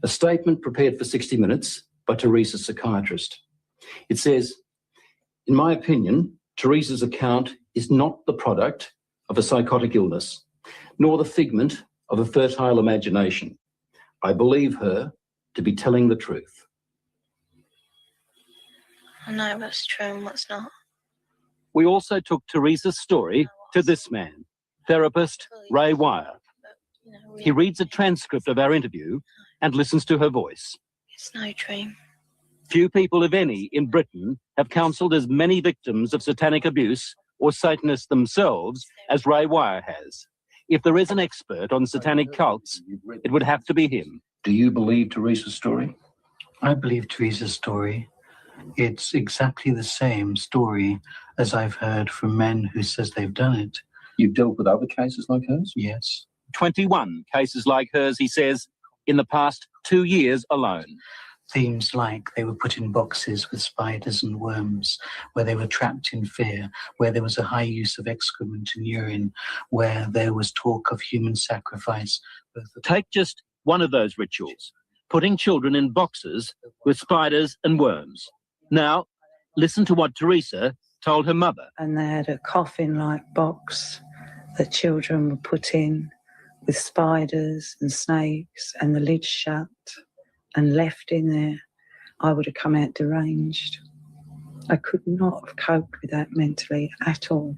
a statement prepared for 60 Minutes by Teresa's psychiatrist. It says, in my opinion, Teresa's account is not the product of a psychotic illness, nor the figment of a fertile imagination. I believe her to be telling the truth. I know what's true and what's not. We also took Teresa's story to this man, therapist Ray Wire. He reads a transcript of our interview and listens to her voice. It's no dream. Few people, if any, in Britain have counselled as many victims of satanic abuse or Satanists themselves as Ray Wire has. If there is an expert on satanic cults, it would have to be him. Do you believe Teresa's story? I believe Teresa's story. It's exactly the same story as I've heard from men who says they've done it. You've dealt with other cases like hers? Yes. 21 cases like hers, he says, in the past 2 years alone. themes like they were put in boxes with spiders and worms, where they were trapped in fear, where there was a high use of excrement and urine, where there was talk of human sacrifice. Take just one of those rituals, putting children in boxes with spiders and worms. Now, listen to what Teresa told her mother. And they had a coffin-like box that children were put in with spiders and snakes and the lid shut and left in there. I would have come out deranged. I could not have coped with that mentally at all.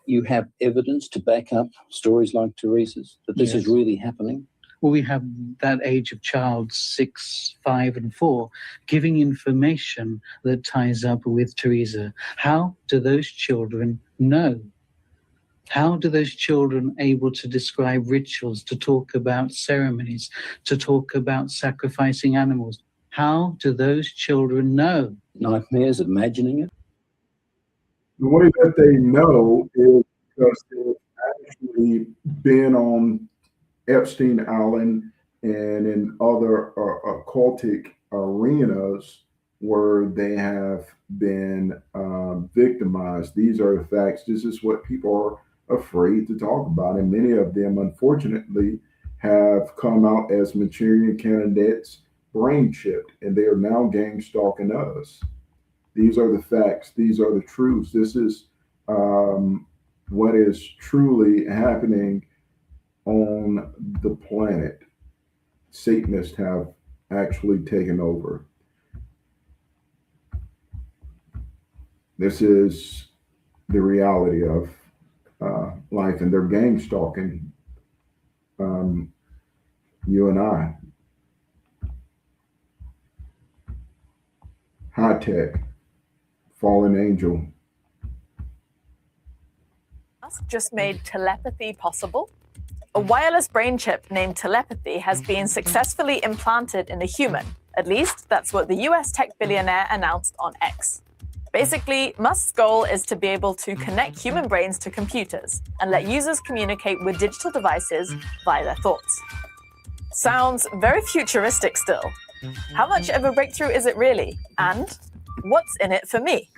You have evidence to back up stories like Teresa's, that this is really happening? Well, we have that age of child, 6, 5, and 4, giving information that ties up with Teresa. How do those children know? How do those children able to describe rituals, to talk about ceremonies, to talk about sacrificing animals? How do those children know? Nightmares, imagining it? The way that they know is because they've actually been on Epstein Island and in other occultic arenas where they have been victimized. These are the facts. This is what people are afraid to talk about. And many of them, unfortunately, have come out as Manchurian candidates, brain chipped, and they are now gang stalking us. These are the facts. These are the truths. This is what is truly happening on the planet. Satanists have actually taken over. This is the reality of life, and they're gang stalking you and I. High tech, fallen angel. Musk just made telepathy possible. A wireless brain chip named telepathy has been successfully implanted in a human. At least, that's what the US tech billionaire announced on X. Basically, Musk's goal is to be able to connect human brains to computers and let users communicate with digital devices via their thoughts. Sounds very futuristic still. How much of a breakthrough is it really? And what's in it for me?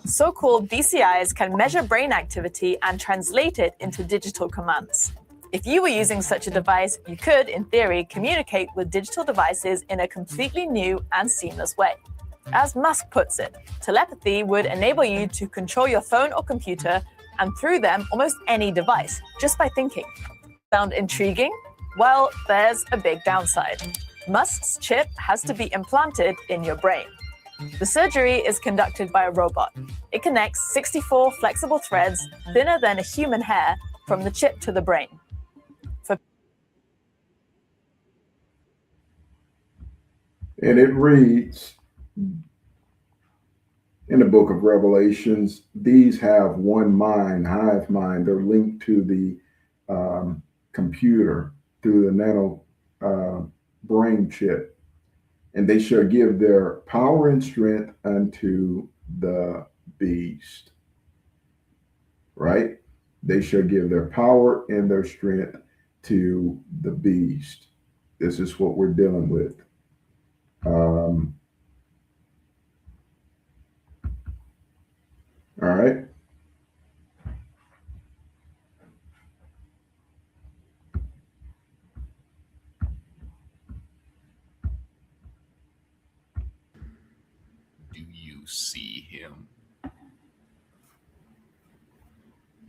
So-called BCIs can measure brain activity and translate it into digital commands. If you were using such a device, you could, in theory, communicate with digital devices in a completely new and seamless way. As Musk puts it, telepathy would enable you to control your phone or computer and through them almost any device, just by thinking. Sound intriguing? Well, there's a big downside. Musk's chip has to be implanted in your brain. The surgery is conducted by a robot. It connects 64 flexible threads, thinner than a human hair, from the chip to the brain. And it reads in the book of Revelations, these have one mind, hive mind. They're linked to the computer through the nano brain chip. And they shall give their power and strength unto the beast. Right? They shall give their power and their strength to the beast. This is what we're dealing with. All right. Do you see him?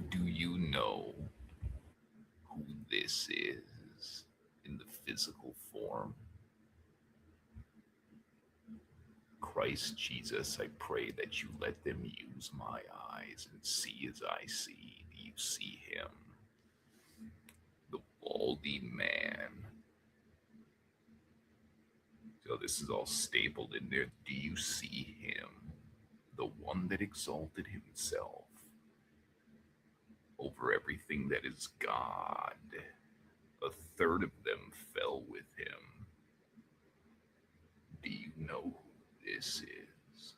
Do you know who this is in the physical form? Christ Jesus, I pray that you let them use my eyes and see as I see. Do you see him? The baldy man. So this is all stapled in there. Do you see him? The one that exalted himself over everything that is God. A third of them fell with him. Do you know who this is?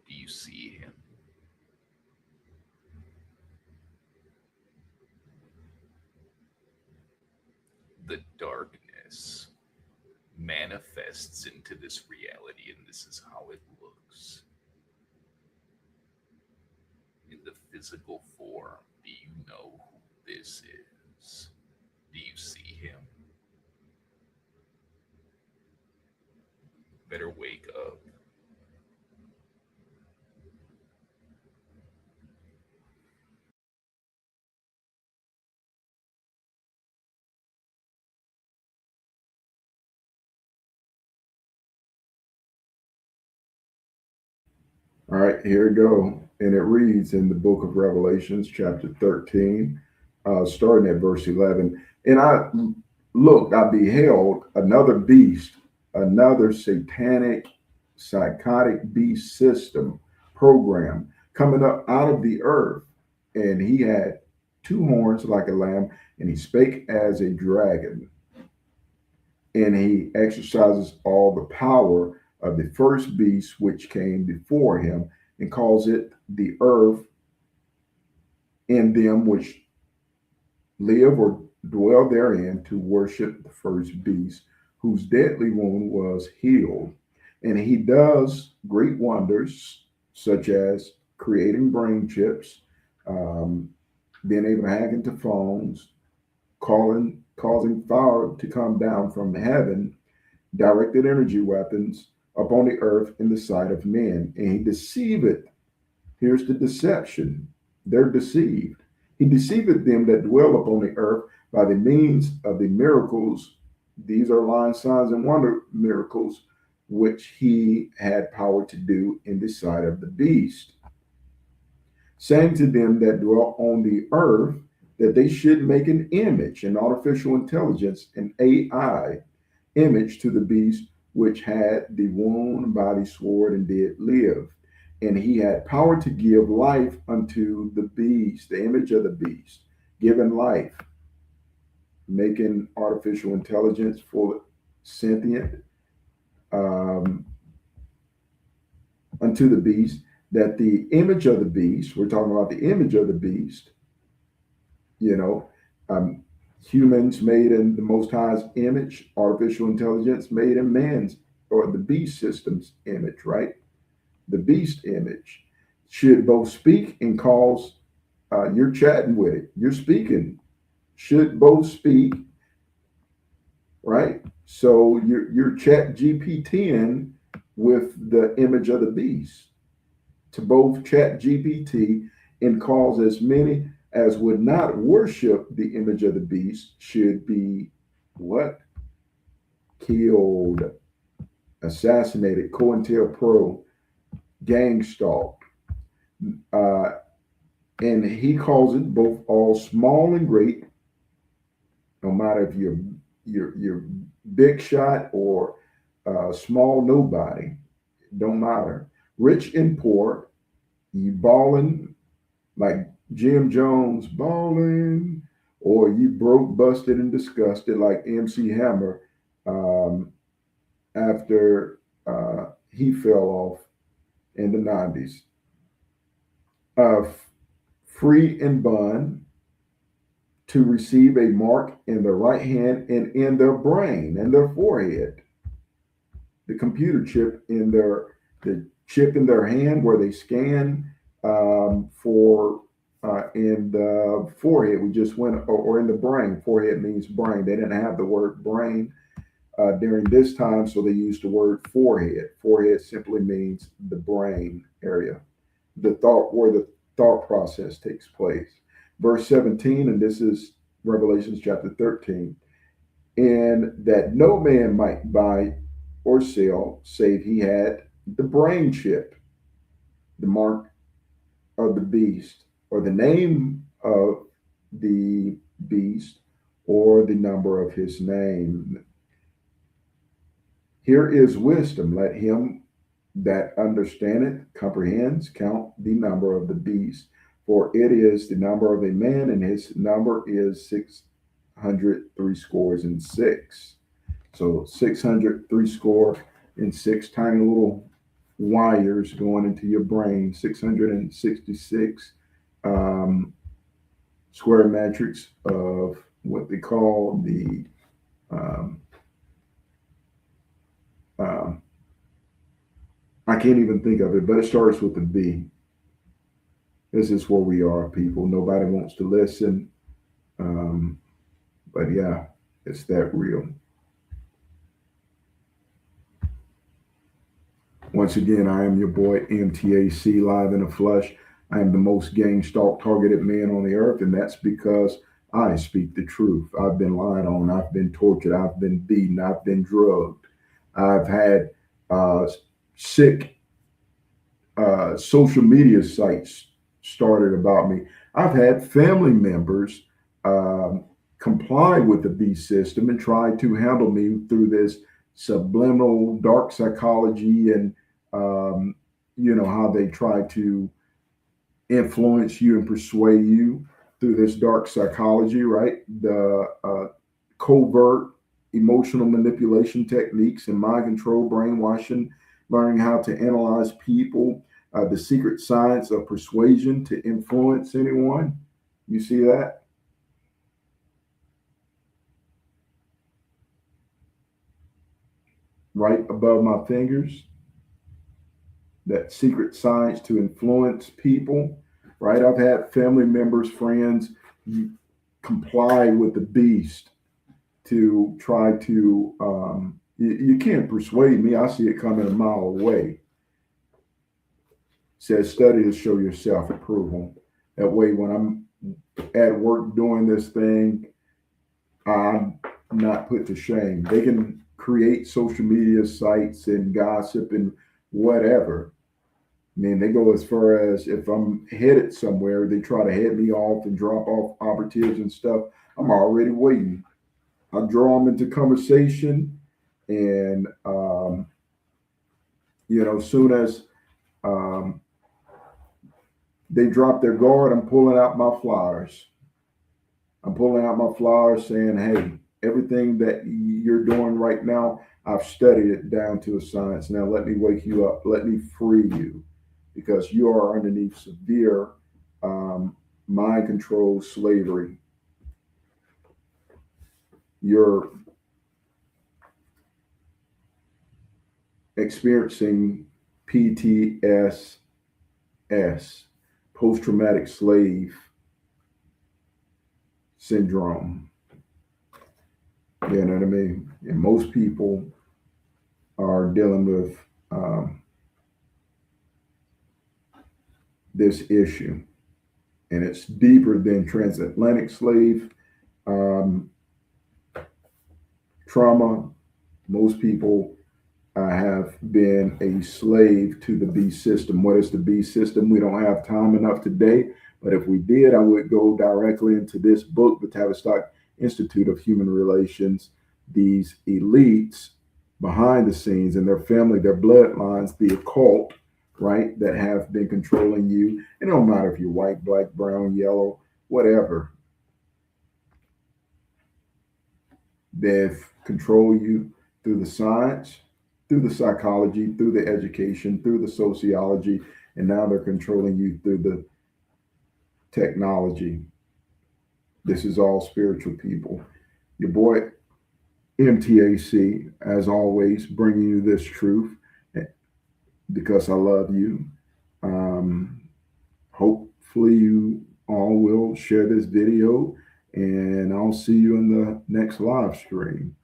Do you see him? darkness manifests into this reality, and this is how it looks. In the physical form, do you know who this is? Do you see him? Better wake up. All right, here we go. And it reads in the book of Revelations, chapter 13, starting at verse 11. And I looked, I beheld another beast, another satanic, psychotic beast system program coming up out of the earth. And he had two horns like a lamb, and he spake as a dragon. And he exercises all the power of the first beast which came before him, and calls it the earth, and them which live or dwell therein to worship the first beast, whose deadly wound was healed. And he does great wonders, such as creating brain chips, being able to hack into phones, causing fire to come down from heaven, directed energy weapons upon the earth in the sight of men. And he deceiveth, here's the deception, they're deceived. He deceiveth them that dwell upon the earth by the means of the miracles. These are lying signs and wonder miracles, which he had power to do in the sight of the beast, saying to them that dwell on the earth that they should make an image, an artificial intelligence, an AI image to the beast, which had the wound by the sword and did live. And he had power to give life unto the beast, the image of the beast, giving life, making artificial intelligence full sentient, unto the beast, that the image of the beast, we're talking about the image of the beast, humans made in the Most High's image, artificial intelligence made in man's or the beast system's image, right? The beast image should both speak and cause, you're chatting with it, you're speaking, should both speak, right? So you're chat GPTing with the image of the beast to both chat GPT and cause as many as would not worship the image of the beast should be what? Killed, assassinated, COINTELPRO, gangstalked. And he calls it both all small and great, no matter if you're big shot or small nobody, don't matter. Rich and poor, you balling like Jim Jones balling, or you broke, busted, and disgusted like MC Hammer after he fell off in the 90s. Free and bond to receive a mark in their right hand and in their brain and their forehead. The computer chip in the chip in their hand where they scan for in the forehead. We just went, or in the brain. Forehead means brain. They didn't have the word brain during this time, so they used the word forehead. Forehead simply means the brain area, the thought, where the thought process takes place. Verse 17, and this is Revelations chapter 13, and that no man might buy or sell save he had the brain chip, the mark of the beast, or the name of the beast, or the number of his name. Here is wisdom. Let him that understandeth, comprehends, count the number of the beast, for it is the number of a man, and his number is 666. So 666 tiny little wires going into your brain, 666 square metrics of what they call the I can't even think of it, but it starts with the B. This is where we are, people. Nobody wants to listen. But yeah, it's that real. Once again, I am your boy MTAC, live in the flesh. I am the most gang stalk targeted man on the earth, and that's because I speak the truth. I've been lied on, I've been tortured, I've been beaten, I've been drugged. I've had sick social media sites started about me. I've had family members comply with the B system and try to handle me through this subliminal dark psychology and how they try to influence you and persuade you through this dark psychology, right? The covert emotional manipulation techniques and mind control, brainwashing, learning how to analyze people, the secret science of persuasion to influence anyone. You see that? Right above my fingers, that secret science to influence people, right? I've had family members, friends comply with the beast to try to, you can't persuade me. I see it coming a mile away. Says study to show your self-approval. That way, when I'm at work doing this thing, I'm not put to shame. They can create social media sites and gossip and whatever. I mean, they go as far as if I'm headed somewhere, they try to head me off and drop off operatives and stuff. I'm already waiting. I draw them into conversation, and soon as they drop their guard, I'm pulling out my flyers. I'm pulling out my flyers saying, hey, everything that you're doing right now, I've studied it down to a science. Now let me wake you up. Let me free you, because you are underneath severe mind control slavery. You're experiencing PTSS, post-traumatic slave syndrome. You know what I mean? And most people are dealing with this issue, and it's deeper than transatlantic slave trauma. Most people have been a slave to the B system. What is the B system? We don't have time enough today, but if we did, I would go directly into this book, the Tavistock Institute of Human Relations. These elites behind the scenes and their family, their bloodlines, the occult, right, that have been controlling you. It don't matter if you're white, black, brown, yellow, whatever. They've controlled you through the science, through the psychology, through the education, through the sociology, and now they're controlling you through the technology. This is all spiritual, people. Your boy MTAC, as always, bringing you this truth because I love you. Hopefully you all will share this video, and I'll see you in the next live stream.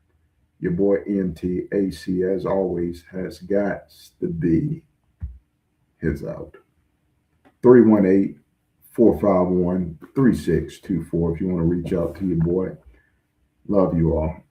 Your boy MTAC, as always, has got to be his out. 318-451-3624 if you want to reach out to your boy. Love you all.